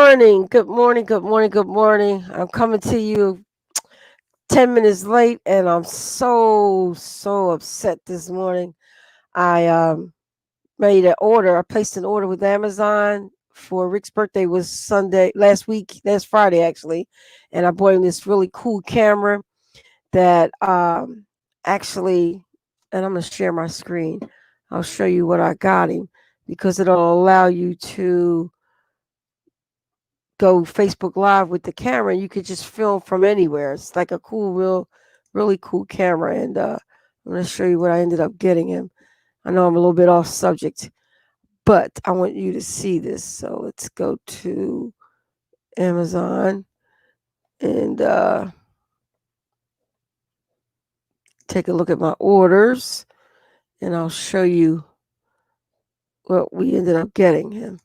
morning. Good morning. Good morning. Good morning. I'm coming to you 10 minutes late and I'm so upset this morning. I made an order. I placed an order with Amazon for Rick's birthday was Sunday last Friday actually, and I bought him this really cool camera that actually and I'm going to share my screen. I'll show you what I got him because it'll allow you to go Facebook Live with the camera. You could just film from anywhere. It's like a cool, really cool camera. And I'm going to show you what I ended up getting him. I know I'm a little bit off subject, but I want you to see this. So let's go to Amazon and take a look at my orders, and I'll show you what we ended up getting him.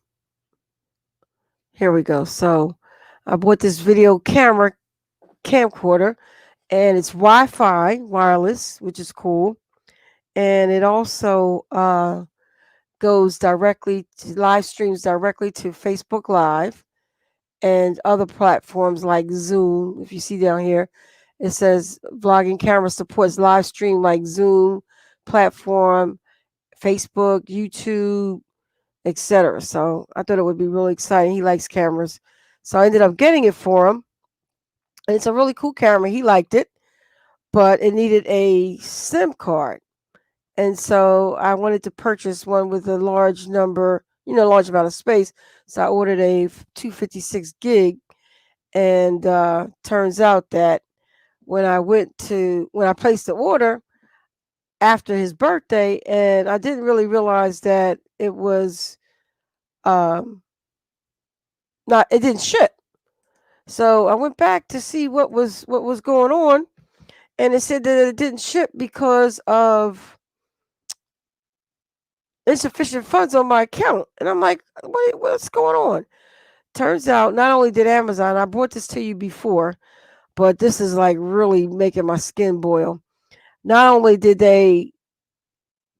Here we go. So I bought this video camcorder, and it's Wi-Fi wireless, which is cool. And it also goes directly to live streams directly to Facebook Live and other platforms like Zoom. If you see down here, it says vlogging camera supports live stream like Zoom platform, Facebook, YouTube, etc. So I thought it would be really exciting. He likes cameras, so I ended up getting it for him. And it's a really cool camera. He liked it, but it needed a SIM card. And so I wanted to purchase one with a large number, large amount of space. So I ordered a 256 gig. And turns out that when I placed the order after his birthday, and I didn't really realize that it was um, it didn't ship. So I went back to see what was going on, and it said that it didn't ship because of insufficient funds on my account. And I'm like, what's going on? Turns out not only did Amazon, I brought this to you before, but this is like really making my skin boil. Not only did they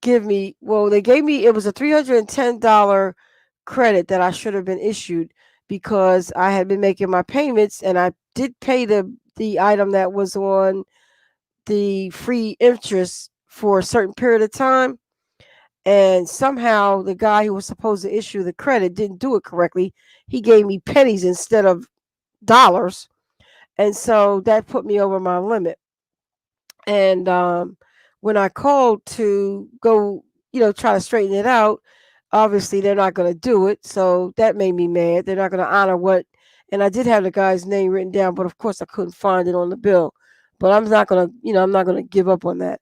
they gave me, it was a $310 credit that I should have been issued because I had been making my payments, and I did pay the item that was on the free interest for a certain period of time. And somehow the guy who was supposed to issue the credit didn't do it correctly. He gave me pennies instead of dollars. And so that put me over my limit. And when I called to go, try to straighten it out, obviously they're not going to do it. So that made me mad. They're not going to honor what. And I did have the guy's name written down, but of course I couldn't find it on the bill. But I'm not going to give up on that.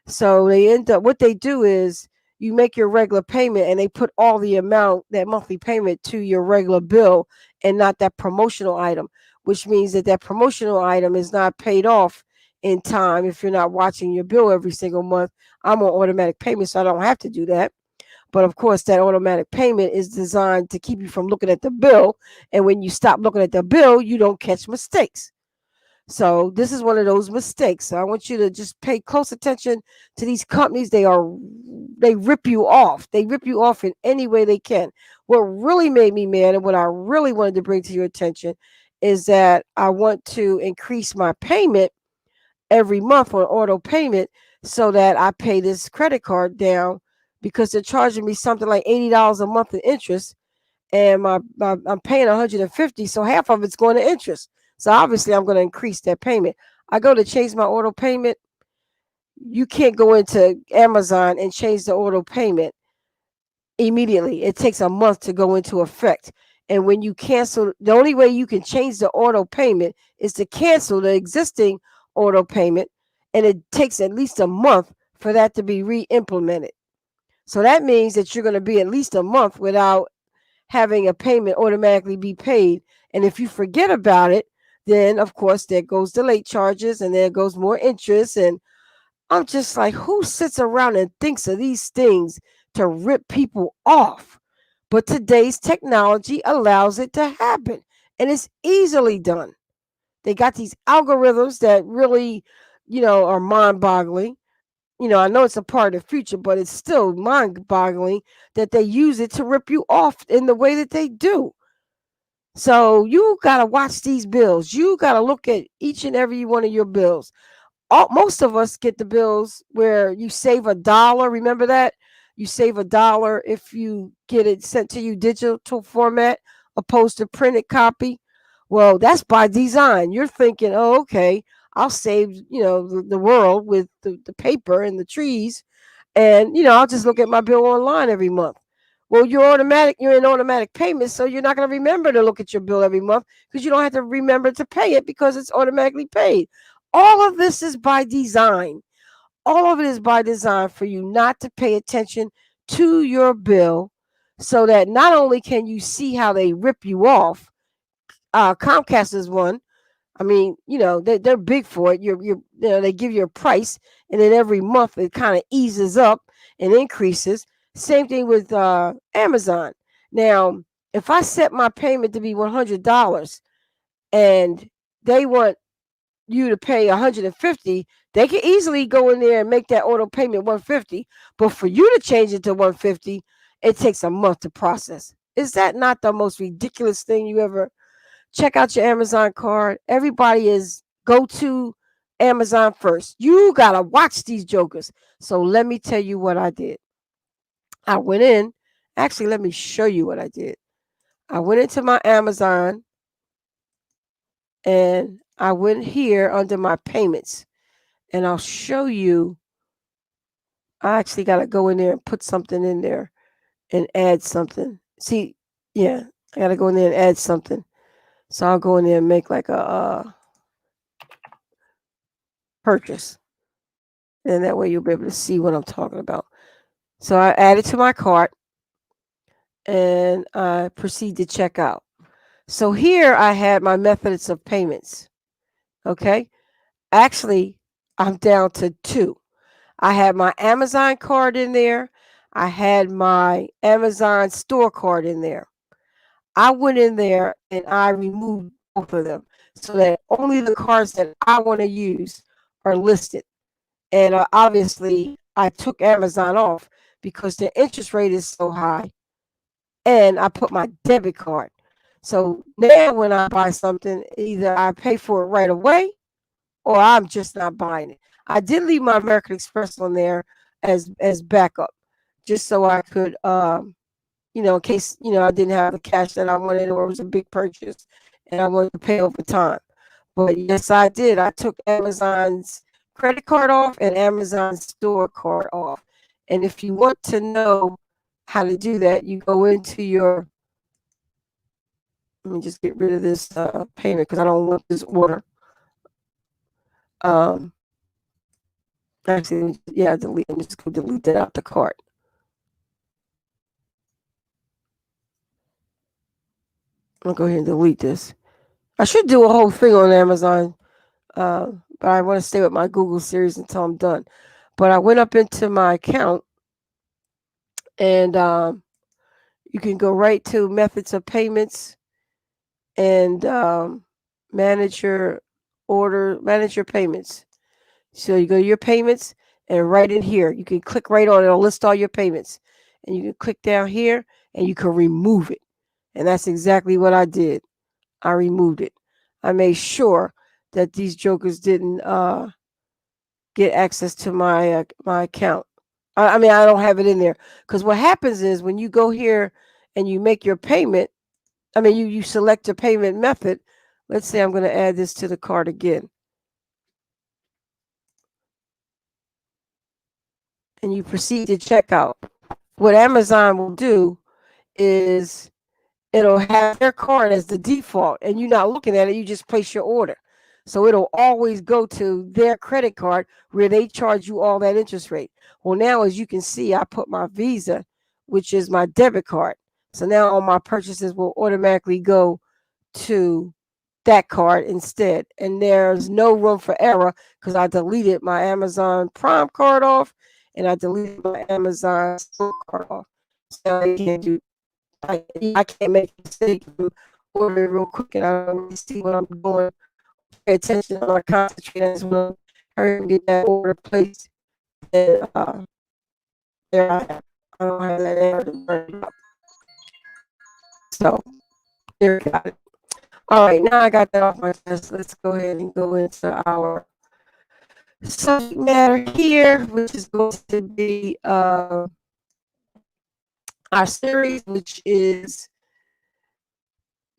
So they end up, what they do is you make your regular payment and they put all the amount, that monthly payment, to your regular bill and not that promotional item, which means that promotional item is not paid off in time if you're not watching your bill every single month. I'm on automatic payment, so I don't have to do that. But of course, that automatic payment is designed to keep you from looking at the bill. And when you stop looking at the bill, you don't catch mistakes. So this is one of those mistakes. So I want you to just pay close attention to these companies. They rip you off. They rip you off in any way they can. What really made me mad and what I really wanted to bring to your attention is that I want to increase my payment every month on auto payment so that I pay this credit card down because they're charging me something like $80 a month in interest, and I'm paying 150, so half of it's going to interest. So obviously I'm going to increase that payment. I go to change my auto payment. You can't go into Amazon and change the auto payment immediately. It takes a month to go into effect. And when you cancel, the only way you can change the auto payment is to cancel the existing auto payment. And it takes at least a month for that to be re-implemented. So that means that you're going to be at least a month without having a payment automatically be paid. And if you forget about it, then of course there goes the late charges and there goes more interest. And I'm just like, who sits around and thinks of these things to rip people off? But today's technology allows it to happen, and it's easily done. They got these algorithms that really, are mind-boggling. I know it's a part of the future, but it's still mind-boggling that they use it to rip you off in the way that they do. So you got to watch these bills. You got to look at each and every one of your bills. Most of us get the bills where you save $1. Remember that? You save $1 if you get it sent to you digital format opposed to printed copy. Well, that's by design. You're thinking, oh, okay, I'll save, the world with the paper and the trees. And, I'll just look at my bill online every month. Well, you're in automatic payments, so you're not going to remember to look at your bill every month because you don't have to remember to pay it because it's automatically paid. All of this is by design. All of it is by design for you not to pay attention to your bill so that not only can you see how they rip you off, Comcast is one. I mean, they're big for it. They give you a price, and then every month it kind of eases up and increases. Same thing with Amazon. Now, if I set my payment to be $100 and they want you to pay 150, they can easily go in there and make that auto payment 150. But for you to change it to 150, it takes a month to process. Is that not the most ridiculous thing you ever? Check out your Amazon card. Everybody is go to Amazon first. You gotta watch these jokers. So let me tell you what I did. I went in. Actually, let me show you what I did. I went into my Amazon and I went here under my payments, and I'll show you. I actually gotta go in there and put something in there and add something. See, yeah, I gotta go in there and add something. So I'll go in there and make like a purchase, and that way you'll be able to see what I'm talking about. So I add it to my cart and I proceed to check out. So here I had my methods of payments. Okay. Actually, I'm down to two. I had my Amazon card in there. I had my Amazon store card in there. I went in there and I removed both of them so that only the cards that I want to use are listed. And obviously, I took Amazon off because the interest rate is so high. And I put my debit card. So now when I buy something, either I pay for it right away or I'm just not buying it. I did leave my American Express on there as backup, just so I could in case, I didn't have the cash that I wanted or it was a big purchase and I wanted to pay over time. But yes, I did. I took Amazon's credit card off and Amazon's store card off. And if you want to know how to do that, you go into your, let me just get rid of this payment because I don't want this order. Um, Actually, yeah, delete. I'm just going to delete that out the cart. I'll go ahead and delete this. I should do a whole thing on Amazon, but I want to stay with my Google series until I'm done. But I went up into my account, and you can go right to methods of payments and manage your manage your payments. So you go to your payments, and right in here, you can click right on it. It'll list all your payments. And you can click down here and you can remove it. And that's exactly what I did. I removed it. I made sure that these jokers didn't get access to my account. I mean, I don't have it in there because what happens is when you go here and you make your payment, I mean, you select your payment method. Let's say I'm going to add this to the cart again. And you proceed to checkout. What Amazon will do is it'll have their card as the default and you're not looking at it, you just place your order. So it'll always go to their credit card where they charge you all that interest rate. Well, now as you can see, I put my Visa, which is my debit card. So now all my purchases will automatically go to that card instead. And there's no room for error because I deleted my Amazon Prime card off and I deleted my Amazon Store card off. So I can't do I can't make a mistake and order real quick and I don't really see what I'm doing. Pay attention, I'm not concentrating. I just want to hurry and get that order placed. And there I am. I don't have that error to burn up. So there we got it. All right, now I got that off my chest. Let's go ahead and go into our subject matter here, which is going to be our series, which is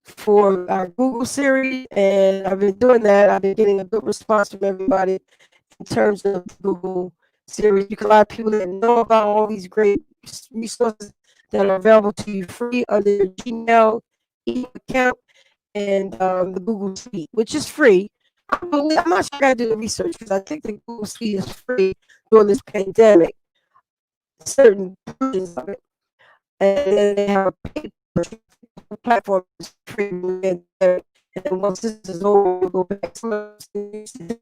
for our Google series. And I've been doing that. I've been getting a good response from everybody in terms of the Google series, because a lot of people didn't know about all these great resources that are available to you free under your Gmail email account and the Google Suite, which is free. I'm not sure I got to do the research because I think the Google Suite is free during this pandemic, certain versions of it. And then they have a paid version. The platform is free during the pandemic. And then once this is over, we'll go back to some of those things we used to do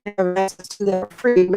and have access to that free.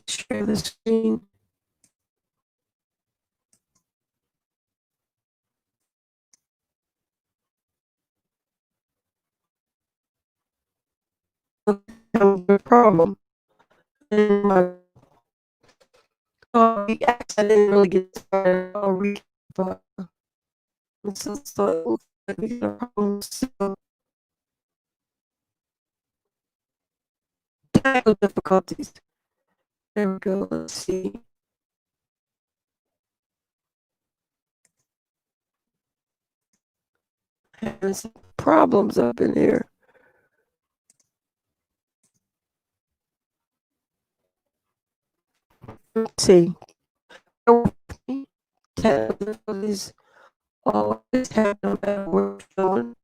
Share the screen. No problem. And my I didn't really get started. I'll recap, but so it looks like we got a problem. So technical difficulties. There we go. Let's see. Having some problems up in here. Let's see. Technical difficulties always happen no matter where we're going.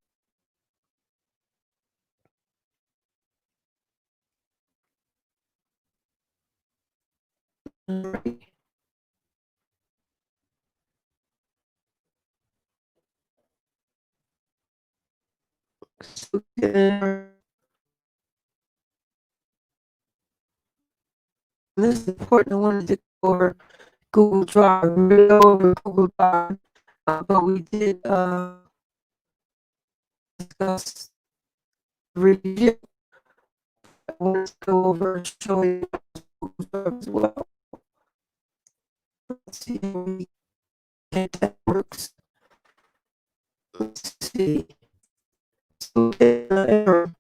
Right. So, this is important. I wanted to go over Google Drive. We really go over Google Drive, but we did discuss review. I wanted to go over showing Google Drive as well. Let's see if that works. Let's see. So, error.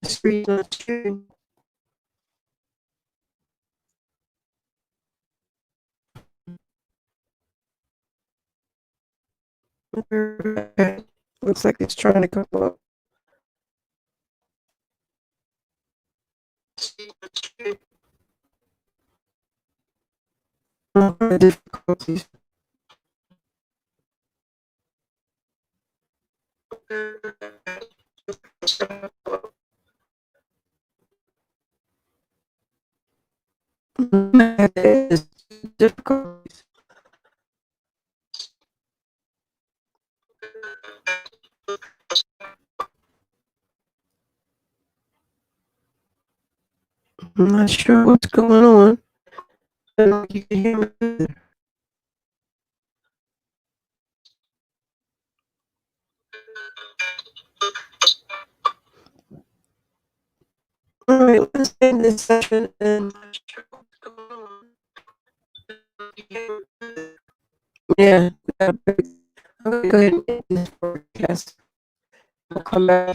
Screen not sharing. Okay. Looks like it's trying to come up. Difficulties. Difficulties. I'm not sure what's going on. I don't know if you can hear me either. All right, let's end this session and yeah, I'm gonna go ahead and end this broadcast. I'll come back.